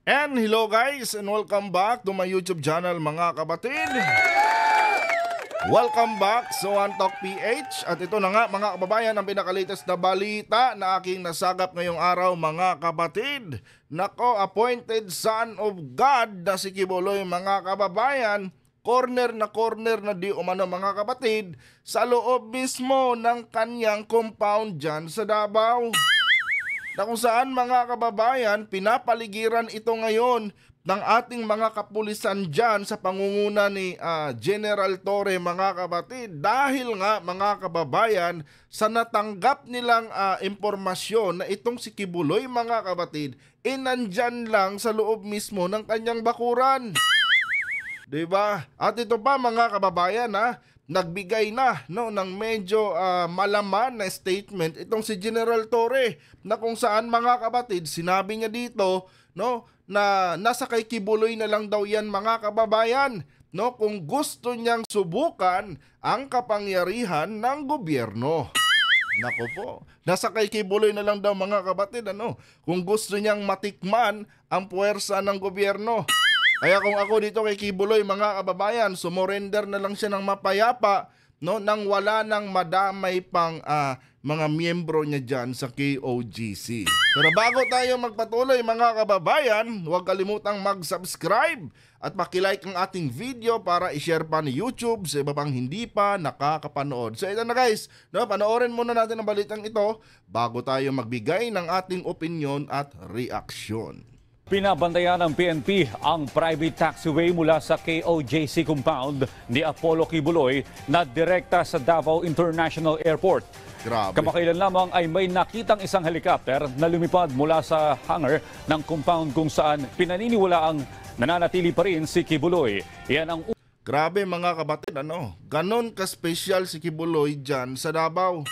And hello guys and welcome back to my YouTube channel mga kapatid. Welcome back sa One Talk PH. At ito na nga mga kababayan ang pinakalitas na balita na aking nasagap ngayong araw mga kapatid. Nako, appointed son of God na si Kibuloy mga kababayan. Corner na di umano mga kapatid sa loob mismo ng kanyang compound dyan sa Davao. Na kung saan mga kababayan, pinapaligiran ito ngayon ng ating mga kapulisan dyan sa pangunguna ni General Torre mga kapatid. Dahil nga mga kababayan, sa natanggap nilang impormasyon na itong si Kibuloy mga kapatid, nandyan lang sa loob mismo ng kanyang bakuran. Diba? At ito pa mga kababayan nagbigay na ng medyo malaman na statement itong si General Torre na kung saan mga kapatid sinabi niya dito na nasa kay Kibuloy na lang daw yan mga kababayan kung gusto niyang subukan ang kapangyarihan ng gobyerno. Nako po, nasa kay Kibuloy na lang daw mga kapatid kung gusto niyang matikman ang puwersa ng gobyerno. Kaya kung ako dito kay Kibuloy mga kababayan, sumurrender na lang siya ng mapayapa nang wala nang madamay pang mga miyembro niya dyan sa KOGC. Pero bago tayo magpatuloy mga kababayan, huwag kalimutang mag-subscribe at makilike ang ating video para i-share pa ni YouTube sa iba pang hindi pa nakakapanood. So ito na guys, panoorin muna natin ang balitang ito bago tayo magbigay ng ating opinion at reaksyon. Pinabantayan ng PNP ang private taxiway mula sa KOJC compound ni Apollo Kibuloy na direkta sa Davao International Airport. Grabe. Kamakailan lamang ay may nakitang isang helicopter na lumipad mula sa hangar ng compound kung saan pinaniniwalaang nananatili pa rin si Kibuloy. Yan ang Grabe mga kapatid, ganon ka-special si Kibuloy dyan sa Davao.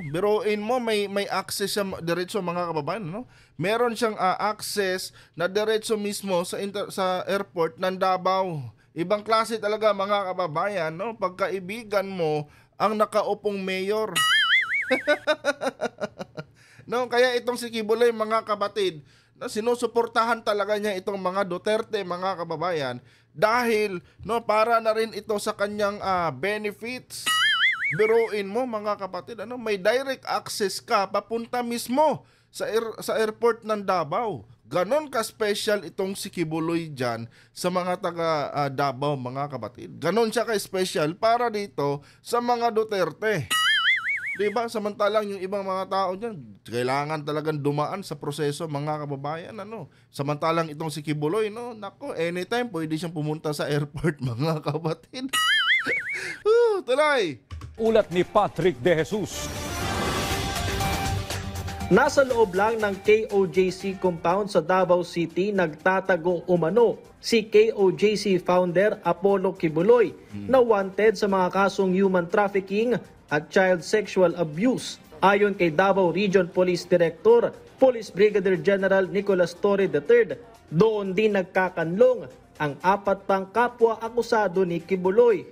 Biruin mo may access siya diretso mga kababayan, Meron siyang access na diretso mismo sa airport ng Davao. Ibang klase talaga mga kababayan, pagkaibigan mo ang nakaupong mayor. Kaya itong si Kibuloy mga kapatid, sinusuportahan talaga niya itong mga Duterte mga kababayan dahil para na rin ito sa kanyang benefits. Biruin mo mga kapatid, may direct access ka papunta mismo sa airport ng Davao. Ganon ka-special itong si Kibuloy dyan sa mga taga Davao mga kapatid. Ganon siya ka-special para dito sa mga Duterte. Diba? Samantalang yung ibang mga tao dyan, kailangan talagang dumaan sa proseso mga kababayan. Samantalang itong si Kibuloy, nako, anytime pwede siyang pumunta sa airport mga kapatid. Tuloy! ulat ni Patrick De Jesus. Nasa loob lang ng KOJC compound sa Davao City nagtatagong umano si KOJC founder Apollo Kibuloy na wanted sa mga kasong human trafficking at child sexual abuse. Ayon kay Davao Region Police Director, Police Brigadier General Nicolas Torre III, doon din nagkakanlong ang 4 pang kapwa akusado ni Kibuloy.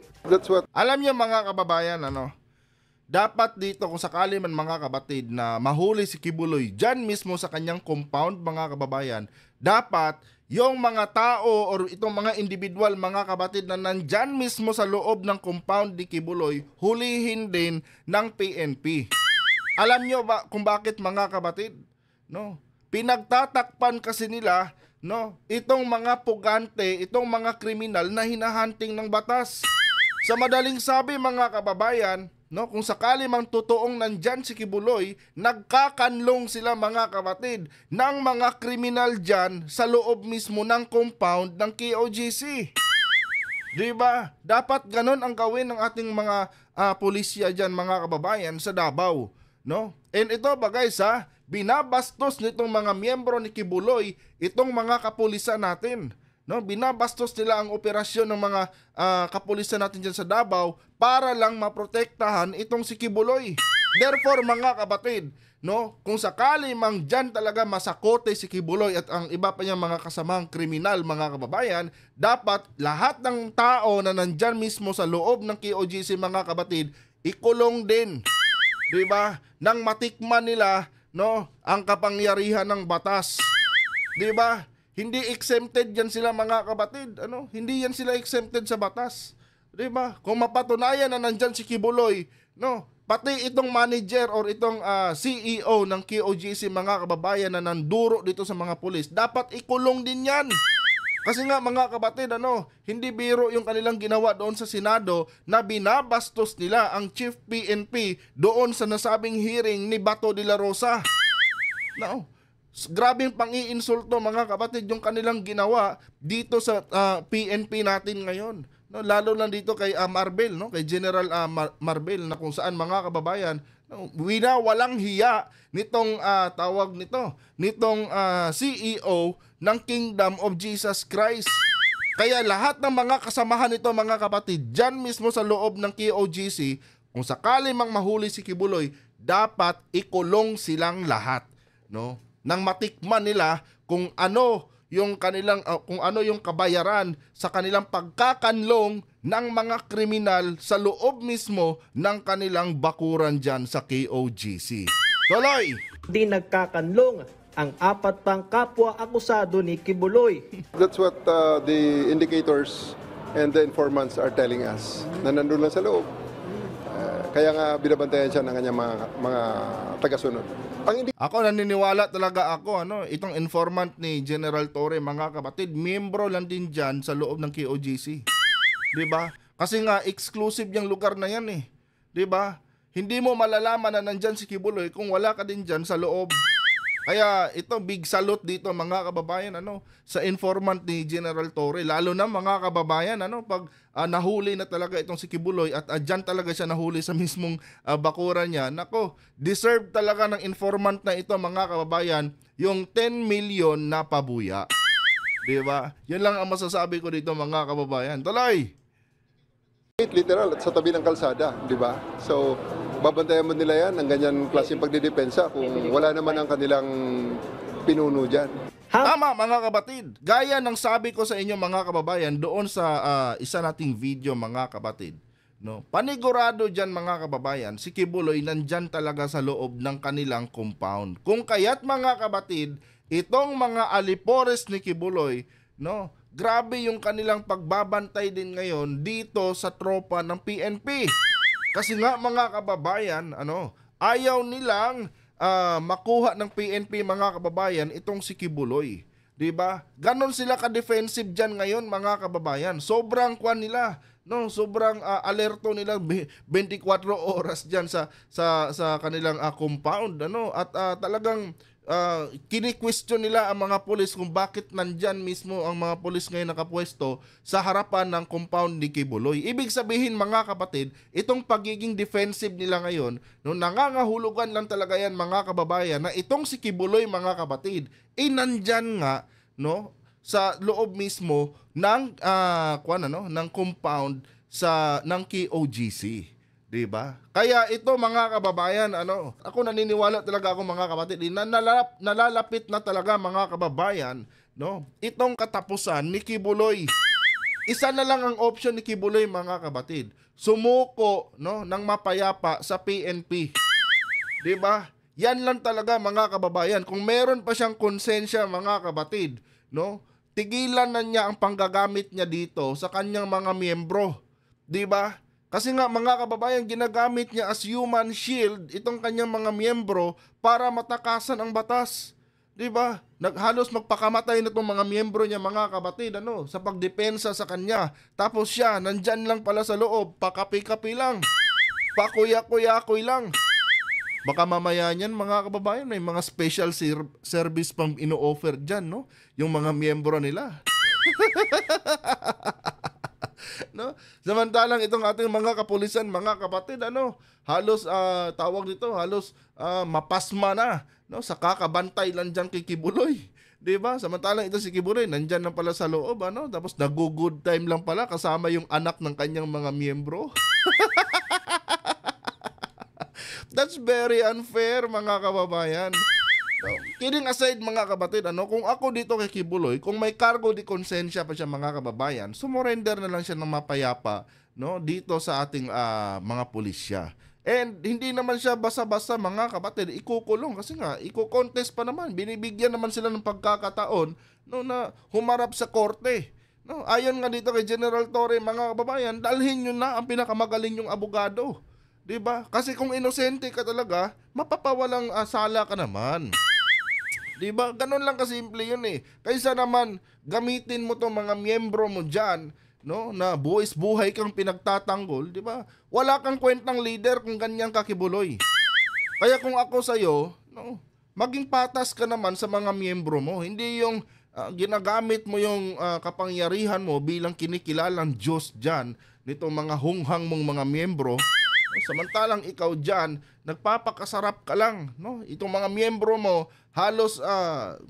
Alam niyo mga kababayan, dapat dito kung sakali man mga kapatid na mahuli si Kibuloy dyan mismo sa kanyang compound mga kababayan, dapat yung mga tao or itong mga individual mga kapatid na nandyan mismo sa loob ng compound ni Kibuloy, hulihin din ng PNP. Alam niyo ba kung bakit mga kapatid? Pinagtatakpan kasi nila itong mga pugante, itong mga kriminal na hinahunting ng batas. Sa madaling sabi mga kababayan, kung sakali mang totoong nandyan si Kibuloy, nagkakanlong sila mga kapatid ng mga kriminal dyan sa loob mismo ng compound ng KOJC. Diba? Dapat ganon ang gawin ng ating mga pulisya dyan mga kababayan sa Davao. And ito ba guys binabastos nitong mga miyembro ni Kibuloy itong mga kapulisan natin. Binabastos nila ang operasyon ng mga kapulisan natin dyan sa Davao para lang maprotektahan itong si Kibuloy. Therefore mga kapatid, kung sakali mang dyan talaga masakote si Kibuloy at ang iba pa niyang mga kasamang kriminal mga kababayan, dapat lahat ng tao na nandyan mismo sa loob ng KOJC mga kapatid, ikulong din. Diba? Nang matikman nila ang kapangyarihan ng batas. Diba? Hindi exempted yan sila mga kapatid. Hindi yan sila exempted sa batas. 'Di ba? Kung mapatunayan na nandyan si Kibuloy, pati itong manager or itong CEO ng KOJC mga kababayan na nanduro dito sa mga pulis, dapat ikulong din yan. Kasi nga mga kapatid, hindi biro yung kanilang ginawa doon sa Senado na binabastos nila ang Chief PNP doon sa nasabing hearing ni Bato de la Rosa. Grabing pang-iinsulto mga kapatid yung kanilang ginawa dito sa PNP natin ngayon. Lalo lang dito kay Marbel, kay General Marbel, na kung saan mga kababayan, walang hiya nitong nitong CEO ng Kingdom of Jesus Christ. Kaya lahat ng mga kasamahan nito mga kapatid, dyan mismo sa loob ng KOJC, kung sakali mang mahuli si Kibuloy, dapat ikulong silang lahat, nang matikman nila kung ano yung kanilang kung ano yung kabayaran sa kanilang pagkakanlong ng mga kriminal sa loob mismo ng kanilang bakuran dyan sa KOJC. Tuloy! Di nagkakanlong ang 4 pang kapwa akusado ni Kibuloy. That's what the indicators and the informants are telling us, na nandun lang sa loob. Kaya nga binabantayan siya ng kanyang mga tagasunod. Ako naniniwala talaga ako, itong informant ni General Torre mga kapatid, miyembro lang din dyan sa loob ng KOJC. 'Di ba? Kasi nga exclusive yung lugar na yan 'Di ba? Hindi mo malalaman na nandyan si Kibuloy kung wala ka din dyan sa loob. Kaya ito, big salute dito mga kababayan sa informant ni General Torre, lalo na mga kababayan pag nahuli na talaga itong si Kibuloy at dyan talaga siya nahuli sa mismong bakuran niya. Nako, deserve talaga ng informant na ito mga kababayan yung 10 million na pabuya. 'Di ba? Yun lang ang masasabi ko dito mga kababayan. Tuloy! Literal at sa tabi ng kalsada, di ba? So, babantayan mo nila yan ng ganyan klaseng pagdidepensa kung wala naman ang kanilang pinuno dyan. Tama mga kapatid. Gaya ng sabi ko sa inyo mga kababayan doon sa isa nating video mga kapatid. Panigurado dyan mga kababayan, si Kibuloy nandyan talaga sa loob ng kanilang compound. Kung kaya't mga kapatid, itong mga alipores ni Kibuloy, grabe yung kanilang pagbabantay din ngayon dito sa tropa ng PNP. Kasi nga mga kababayan, ayaw nilang makuha ng PNP mga kababayan itong si Kibuloy. 'Di ba? Ganon sila ka-defensive diyan ngayon mga kababayan. Sobrang kwan nila, sobrang alerto nila 24 oras diyan sa kanilang compound, at talagang kini-question nila ang mga pulis kung bakit nandyan mismo ang mga pulis ngayon nakapwesto sa harapan ng compound ni Kibuloy. Ibig sabihin mga kapatid, itong pagiging defensive nila ngayon, nangangahulugan lang talaga yan mga kababayan na itong si Kibuloy mga kapatid, nandyan nga sa loob mismo ng ng compound ng KOJC. Diba? Kaya ito mga kababayan, ako naniniwala talaga ako mga kapatid, nalalapit na talaga mga kababayan, itong katapusan ni Kibuloy. Isa na lang ang option ni Kibuloy mga kapatid, sumuko ng mapayapa sa PNP. Diba? Yan lang talaga mga kababayan. Kung meron pa siyang konsensya mga kapatid, tigilan na niya ang panggagamit niya dito sa kanyang mga miyembro. Diba? Kasi nga mga kababayan, ginagamit niya as human shield itong kanyang mga miyembro para matakasan ang batas. 'Di ba? Halos magpakamatay na itong mga miyembro niya mga kapatid sa pagdepensa sa kanya. Tapos siya, nandyan lang pala sa loob, pakapi-kapi lang. Pakuya-kuya-kuy lang. Baka mamaya niyan mga kababayan, may mga special service pang ino-offer dyan, yung mga miyembro nila. Samantalang itong ating mga kapulisan, mga kapatid, halos tawag dito, halos mapasma na, sa kakabantay lang dyan kay Kibuloy. 'Di ba? Samantalang ito si Kibuloy, nandyan lang pala sa loob, tapos nag-good time lang pala kasama yung anak ng kanyang mga miyembro. That's very unfair mga kababayan. Kidding aside mga kapatid, kung ako dito kay Kibuloy, kung may cargo di konsensya pa siya mga kababayan, sumurrender na lang siya ng mapayapa dito sa ating mga pulisya. And hindi naman siya basta-basta mga kapatid, ikukulong kasi nga, iko-contest pa naman. Binibigyan naman sila ng pagkakataon no, na humarap sa korte. No, ayon nga dito kay General Torre, mga kababayan, dalhin nyo na ang pinakamagaling yung abogado. 'Di ba? Kasi kung inosente ka talaga, mapapawalang sala ka naman. 'Di ba? Ganun lang kasimple 'yun eh. Kaysa naman gamitin mo 'tong mga miyembro mo diyan, no, na buhay kang pinagtatanggol, 'di ba? Wala kang kwentang leader kung ganyan ka kibuloy. Kaya kung ako sa iyo, no, maging patas ka naman sa mga miyembro mo, hindi yung ginagamit mo yung kapangyarihan mo bilang kinikilalang Diyos diyan nitong mga hunghang mong mga miyembro. Samantalang ikaw diyan, nagpapakasarap ka lang, no? Itong mga miyembro mo halos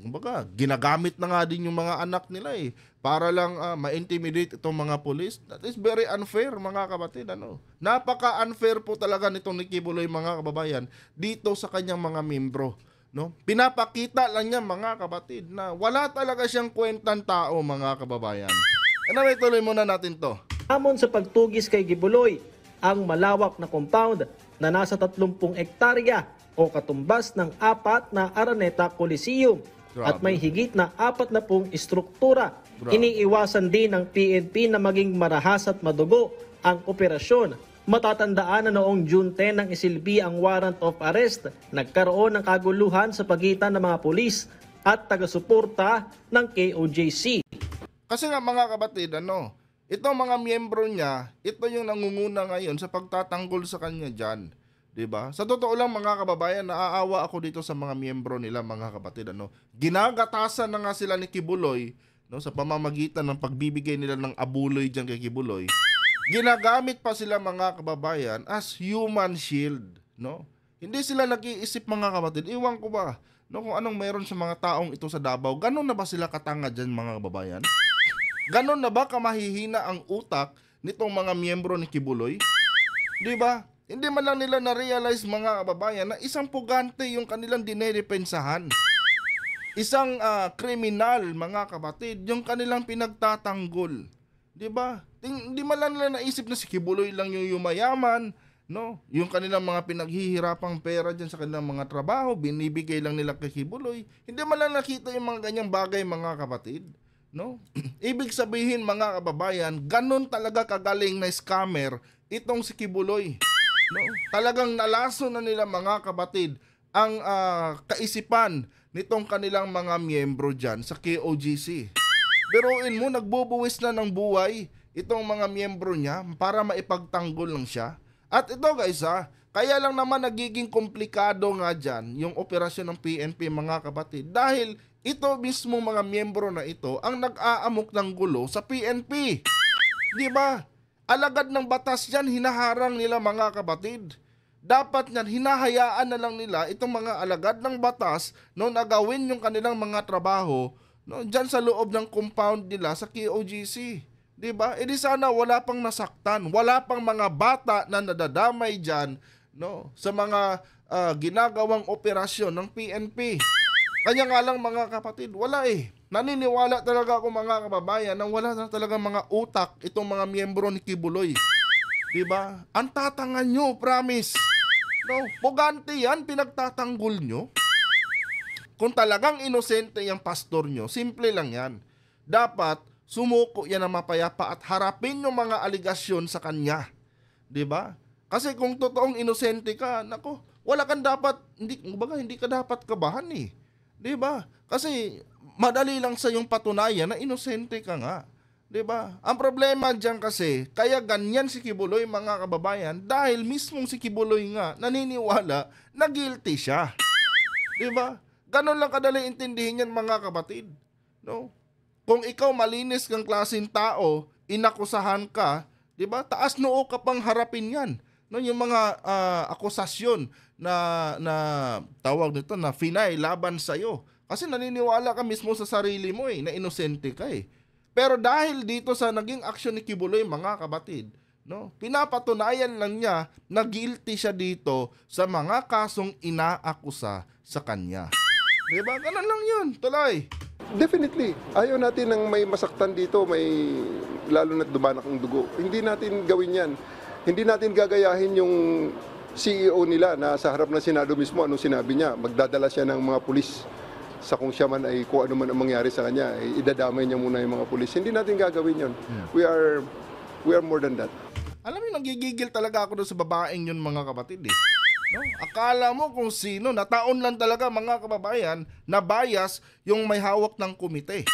kumbaga, ginagamit na nga din yung mga anak nila eh para lang ma-intimidate itong mga pulis. That is very unfair, mga kapatid, ano? Napaka-unfair po talaga nitong ni Kibuloy, mga kababayan, dito sa kanyang mga miyembro, no? Pinapakita lang niya, mga kapatid, na wala talaga siyang kwentang tao, mga kababayan. Anyway, tuloy muna natin to. Hamon sa pagtugis kay Kibuloy, ang malawak na compound na nasa 30 hektarya o katumbas ng 4 na Araneta Coliseum. Grabe. At may higit na 40 istruktura. Grabe. Iniiwasan din ng PNP na maging marahas at madugo ang operasyon. Matatandaan na noong June 10 nang isilbi ang warrant of arrest, nagkaroon ng kaguluhan sa pagitan ng mga pulis at taga-suporta ng KOJC. Kasi nga, mga kapatid, itong mga miyembro niya, ito yung nangunguna ngayon sa pagtatanggol sa kanya dyan. 'Di ba? Sa totoo lang, mga kababayan, naaawa ako dito sa mga miyembro nila, mga kapatid. Ginagatasan na nga sila ni Kibuloy, no, sa pamamagitan ng pagbibigay nila ng abuloy dyan kay Kibuloy. Ginagamit pa sila, mga kababayan, as human shield. No? Hindi sila nag-iisip, mga kapatid. Iwan ko ba, no, kung anong meron sa mga taong ito sa Davao. Ganon na ba sila katanga dyan, mga kababayan? Ganon na ba kamahihina ang utak nitong mga miyembro ni Kibuloy? Di ba? Hindi man lang nila na-realize, mga kababayan, na isang pugante yung kanilang dinedepensahan. Isang kriminal, mga kapatid, yung kanilang pinagtatanggol. Di ba? Hindi man lang nila naisip na si Kibuloy lang yung yumayaman, no? Yung kanilang mga pinaghihirapang pera dyan sa kanilang mga trabaho, binibigay lang nila kay Kibuloy. Hindi man lang nakita yung mga ganyang bagay, mga kapatid. No? Ibig sabihin, mga kababayan, ganun talaga kagaling na scammer itong si Kibuloy. No? Talagang nalaso na nila, mga kapatid, ang kaisipan nitong kanilang mga miyembro dyan sa KOJC. Biruin mo, nagbubuwis na ng buhay itong mga miyembro niya para maipagtanggol lang siya. At ito, guys, kaya lang naman nagiging komplikado nga dyan yung operasyon ng PNP, mga kapatid, dahil ito mismo mga miyembro na ito ang nag-aamok ng gulo sa PNP. Di ba? Alagad ng batas yan, hinaharang nila, mga kapatid. Dapat yan, hinahayaan na lang nila itong mga alagad ng batas no, na gawin yung kanilang mga trabaho no, dyan sa loob ng compound nila sa KOJC. Di ba? E di sana wala pang nasaktan, wala pang mga bata na nadadamay dyan no, sa mga ginagawang operasyon ng PNP. Kanya nga lang, mga kapatid, wala eh. Naniniwala talaga ako, mga kababayan, na wala na talaga mga utak itong mga miyembro ni Kibuloy. Diba? Ang tatangan nyo, promise. No, pugante yan, pinagtatanggol nyo. Kung talagang inosente yung pastor nyo, simple lang yan. Dapat sumuko yan na mapayapa at harapin yung mga aligasyon sa kanya. Diba? Kasi kung totoong inosente ka, nako, wala kang dapat, hindi ka dapat kabahan eh. Diba? Kasi madali lang sa yung patunayan na inosente ka nga. Diba? Ang problema dyan kasi, kaya ganyan si Kibuloy, mga kababayan, dahil mismong si Kibuloy nga naniniwala na guilty siya. Diba? Ganon lang kadali intindihin yan, mga kapatid. No? Kung ikaw malinis kang klaseng tao, inakusahan ka, diba? Taas noo ka pang harapin yan. No, yung mga akusasyon na tawag nito na finay laban sa iyo. Kasi naniniwala ka mismo sa sarili mo na inosente ka eh. Pero dahil dito sa naging aksyon ni Kibuloy, mga kapatid, no, pinapatunayan lang niya na guilty siya dito sa mga kasong inaakusa sa kanya. Diba? Ganun lang yun. Tuloy. Definitely. Ayaw natin ng may masaktan dito, may lalo na't dumanak ang dugo. Hindi natin gawin yan. Hindi natin gagayahin yung CEO nila na sa harap ng Senado mismo, anong sinabi niya? Magdadala siya ng mga pulis sa kung siya man ay kung ano man ang mangyari sa kanya, ay idadamay niya muna yung mga pulis. Hindi natin gagawin yun. We are more than that. Alam mo, nagigigil talaga ako doon sa babaeng yun, mga kapatid eh. No? Akala mo kung sino, nataon lang talaga mga kababayan na bias yung may hawak ng komite.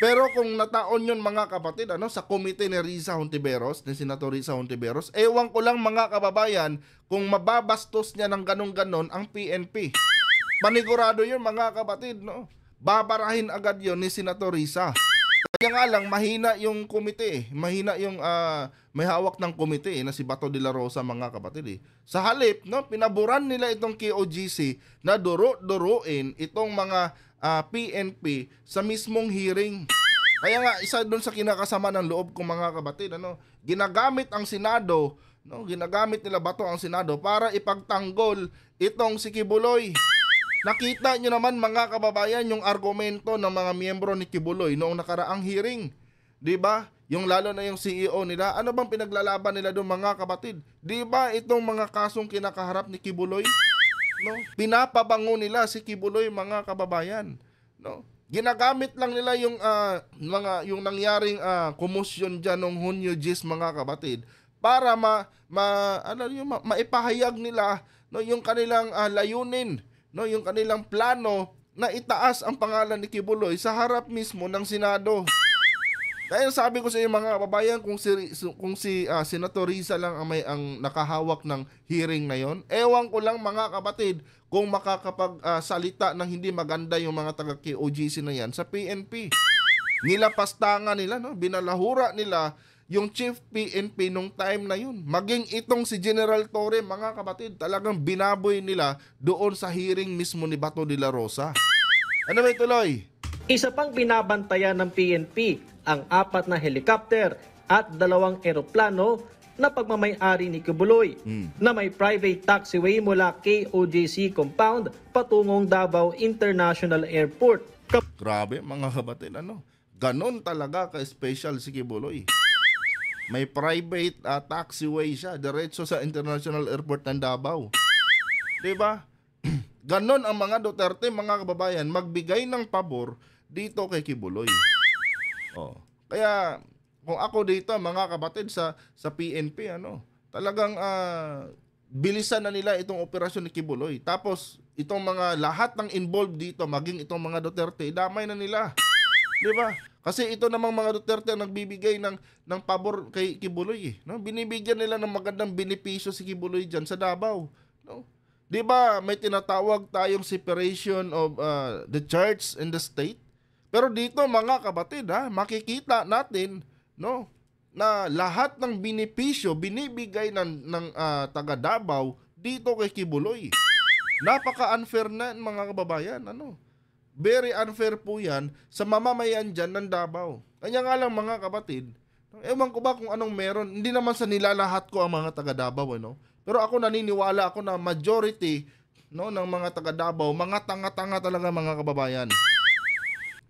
Pero kung nataon yun mga kapatid, sa komite ni Risa Hontiveros, ni Senator Risa Hontiveros, ewan ko lang mga kababayan kung mababastos niya ng ganon-ganon ang PNP. Panigurado yun mga kapatid, no? Babarahin agad yun ni Senator Risa. Kaya nga lang, mahina yung komite, mahina yung may hawak ng komite na si Bato de la Rosa mga kapatid. Sa halip, no, pinaburan nila itong KOGC na duro-duruin itong mga PNP sa mismong hearing. Kaya nga, isa doon sa kinakasama ng loob ko mga kapatid, ginagamit ang Senado, ginagamit nila Bato ang Senado para ipagtanggol itong si Kibuloy. Nakita nyo naman mga kababayan yung argumento ng mga miyembro ni Kibuloy noong nakaraang hearing. Diba? Yung lalo na yung CEO nila, ano bang pinaglalaban nila doon mga kapatid? Diba itong mga kasong kinakaharap ni Kibuloy? No? Pinapabango nila si Kibuloy mga kababayan. No? Ginagamit lang nila yung yung nangyaring kumusyon diyan noong Hunyo 10 mga kapatid para maipahayag nila yung kanilang layunin, yung kanilang plano na itaas ang pangalan ni Kibuloy sa harap mismo ng Senado. Dahil sabi ko sa inyo mga kababayan, kung si Senator Risa lang ang nakahawak ng hearing na yon, ewan ko lang mga kapatid kung makakapagsalita ng hindi maganda yung mga taga-KOGC na yan sa PNP. Nilapastangan nila, binalahura nila yung chief PNP nung time na yun. Maging itong si General Torre, mga kapatid, talagang binaboy nila doon sa hearing mismo ni Bato de la Rosa. Ano ba ituloy? Isa pang binabantayan ng PNP ang 4 na helicopter at 2 eroplano na pagmamay-ari ni Kibuloy na may private taxiway mula KOJC compound patungong Davao International Airport. Grabe mga kapatid, ganon talaga ka-special si Kibuloy. May private taxiway siya diretso sa International Airport ng Davao. Diba? Ganon ang mga Duterte, mga kababayan, magbigay ng pabor dito kay Kibuloy. Kaya kung ako dito mga kapatid sa PNP, talagang bilisan na nila itong operasyon ni Kibuloy. Tapos itong mga lahat ng involved dito, maging itong mga Duterte, damay na nila. 'Di ba? Kasi ito namang mga Duterte ang nagbibigay ng pabor kay Kibuloy, Binibigyan nila ng magandang benepisyo si Kibuloy diyan sa Davao, 'Di ba? May tinatawag tayong separation of the church and the state. Pero dito mga kapatid, makikita natin na lahat ng benepisyo binibigay ng taga Davao dito kay Kibuloy. Napaka-unfair na mga kababayan, Very unfair po yan sa mamamayan dyan ng Davao. Kanya nga lang mga kapatid, ewan ko ba kung anong meron, hindi naman sa nilalahat ko ang mga taga Davao, Pero ako naniniwala ako na majority ng mga taga Davao, mga tanga-tanga talaga mga kababayan.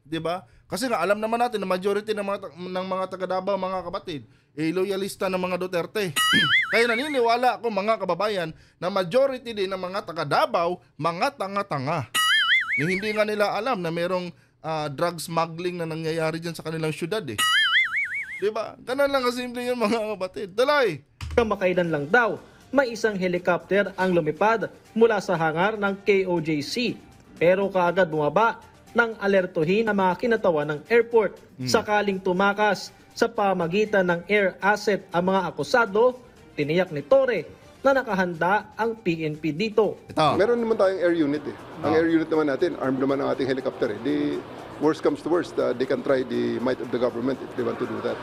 'Di ba? Kasi nga alam naman natin na majority ng mga taga Davao, mga kapatid, loyalista ng mga Duterte. Kaya naniniwala ako mga kababayan na majority din ng mga taga Davao, mga tanga-tanga. Hindi nga nila alam na merong drug smuggling na nangyayari diyan sa kanilang syudad 'Di ba? Ganun lang kasimple 'yun mga kapatid. Tuloy. Kamakailan lang daw, may isang helicopter ang lumipad mula sa hangar ng KOJC. Pero kaagad bumaba nang alertuhin ang mga kinatawan ng airport sakaling tumakas sa pamagitan ng air asset ang mga akusado. Tiniyak ni Torre na nakahanda ang PNP dito. Meron naman tayong air unit Ang air unit naman natin, armed naman ang ating helicopter The worst comes to worst, they can try the might of the government if they want to do that.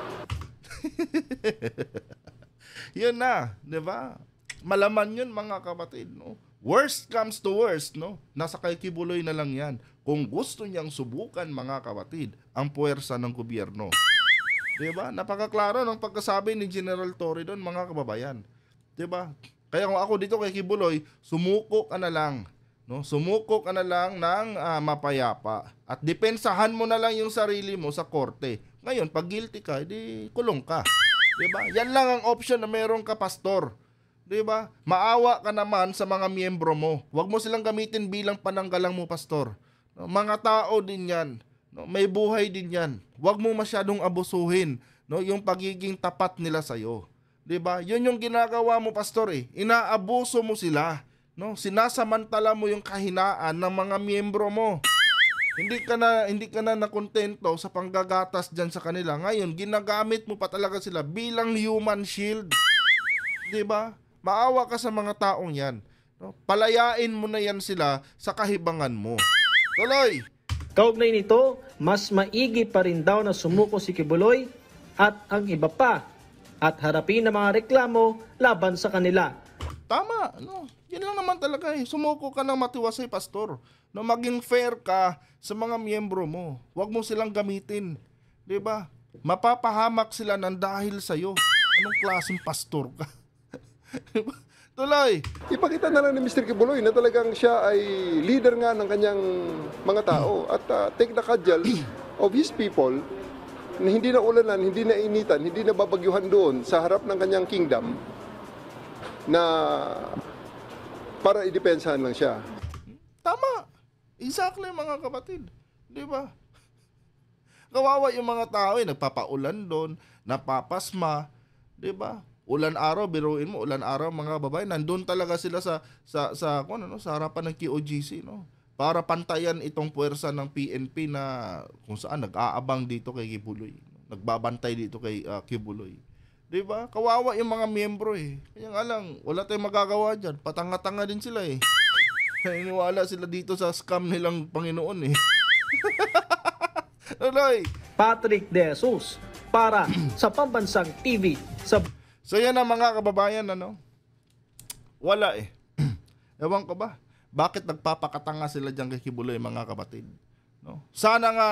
Yun na, 'di ba? Malaman yun mga kapatid, Worst comes to worst, Nasa kay Kibuloy na lang yan. Kung gusto niyang subukan mga kapatid ang puwersa ng gobyerno. 'Di ba? Napakaklaro ng pagkasabi ni General Torre doon mga kababayan. 'Di ba? Kaya kung ako dito kay Kibuloy, sumuko ka na lang, Sumuko ka na lang ng mapayapa at depensahan mo na lang yung sarili mo sa korte. Ngayon, pag guilty ka, di kulong ka. 'Di ba? Yan lang ang option na meron ka, pastor. 'Di ba? Maawa ka naman sa mga miyembro mo. Huwag mo silang gamitin bilang pananggalang mo, pastor. No, mga tao din 'yan. No, may buhay din 'yan. Huwag mo masyadong abusuhin, no, yung pagiging tapat nila sa iyo. 'Di ba? 'Yun yung ginagawa mo, pastor eh. Inaabuso mo sila, no? Sinasamantala mo yung kahinaan ng mga miyembro mo. Hindi ka na nakontento sa panggagatas diyan sa kanila. Ngayon, ginagamit mo pa talaga sila bilang human shield. 'Di ba? Maawa ka sa mga taong 'yan. No? Palayain mo na 'yan sila sa kahibangan mo. Tuloy. Kaugnay nito, mas maigi pa rin daw na sumuko si Kibuloy at ang iba pa at harapin ang mga reklamo laban sa kanila. Tama, no. Yan lang naman talaga eh. Sumuko ka ng matiwasay, pastor. No, maging fair ka sa mga miyembro mo. Huwag mo silang gamitin. 'Di ba? Mapapahamak sila ng dahil sa iyo. Anong klaseng pastor ka? Diba? Tuloy. Ipakita na lang ni Mr. Kibuloy na talagang siya ay leader nga ng kanyang mga tao at take the cudgels of his people na hindi na ulanan, hindi na initan, hindi na babagyuhan doon sa harap ng kanyang kingdom na para idepensahan lang siya. Tama. Exactly, mga kapatid. 'Di ba? Kawawa yung mga tao eh, nagpapaulan doon, napapasma, 'di ba? Ulan araw, biruin mo, ulan araw mga babae, nandun talaga sila sa sa harapan ng QOGC, no? Para pantayan itong puwersa ng PNP na kung saan nag-aabang dito kay Kibuloy. Nagbabantay dito kay Kibuloy. 'Di ba? Kawawa yung mga miyembro eh. Kaya nga lang, wala tayong magagawa diyan. Patanga-tanga din sila eh. Naniniwala sila dito sa scam nilang Panginoon eh. Tuloy. Patrick De Jesus para sa Pambansang TV sa So yan ang mga kababayan, ano? Wala eh. Ewan ko ba? Bakit nagpapakatanga sila dyan kay Kibuloy, mga kapatid? No? Sana nga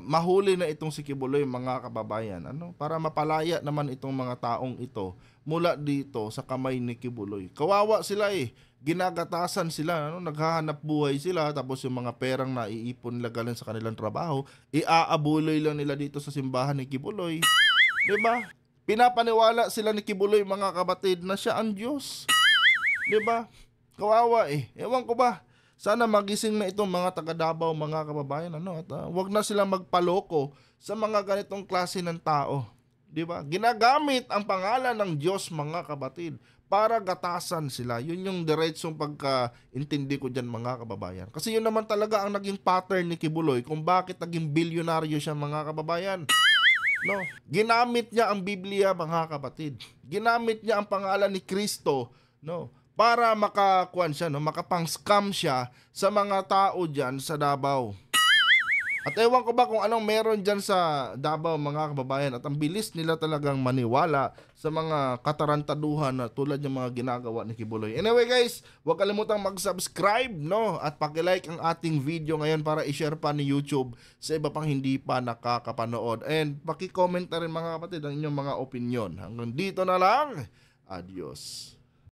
mahuli na itong si Kibuloy, mga kababayan, ano? Para mapalaya naman itong mga taong ito mula dito sa kamay ni Kibuloy. Kawawa sila eh. Ginagatasan sila, ano? Naghahanap buhay sila, tapos yung mga perang naiipon nila galing sa kanilang trabaho, iaabuloy lang nila dito sa simbahan ni Kibuloy. Diba? Pinapaniwala sila ni Kibuloy, mga kapatid, na siya ang Diyos. 'Di ba? Kawawa eh. Ewan ko ba. Sana magising na itong mga taga Davao, mga kababayan, ano, at wag na sila magpaloko sa mga ganitong klase ng tao. 'Di ba? Ginagamit ang pangalan ng Diyos, mga kapatid, para gatasan sila. Yun yung diretsong pagkaintindi ko diyan, mga kababayan. Kasi yun naman talaga ang naging pattern ni Kibuloy kung bakit naging bilyonaryo siya, mga kababayan. No, ginamit niya ang Biblia, mga kapatid. Ginamit niya ang pangalan ni Kristo, no, para makakuan siya, no, makapang-scam siya sa mga tao diyan sa Davao. At ewan ko ba kung anong meron dyan sa Davao, mga kababayan, at ang bilis nila talagang maniwala sa mga katarantaduhan na tulad ng mga ginagawa ni Kibuloy. Anyway guys, huwag kalimutang mag-subscribe, no, at paki-like ang ating video ngayon para i-share pa ni YouTube sa iba pang hindi pa nakakapanood. And paki-comment na rin, mga kapatid, ang inyong mga opinion. Hanggang dito na lang. Adios.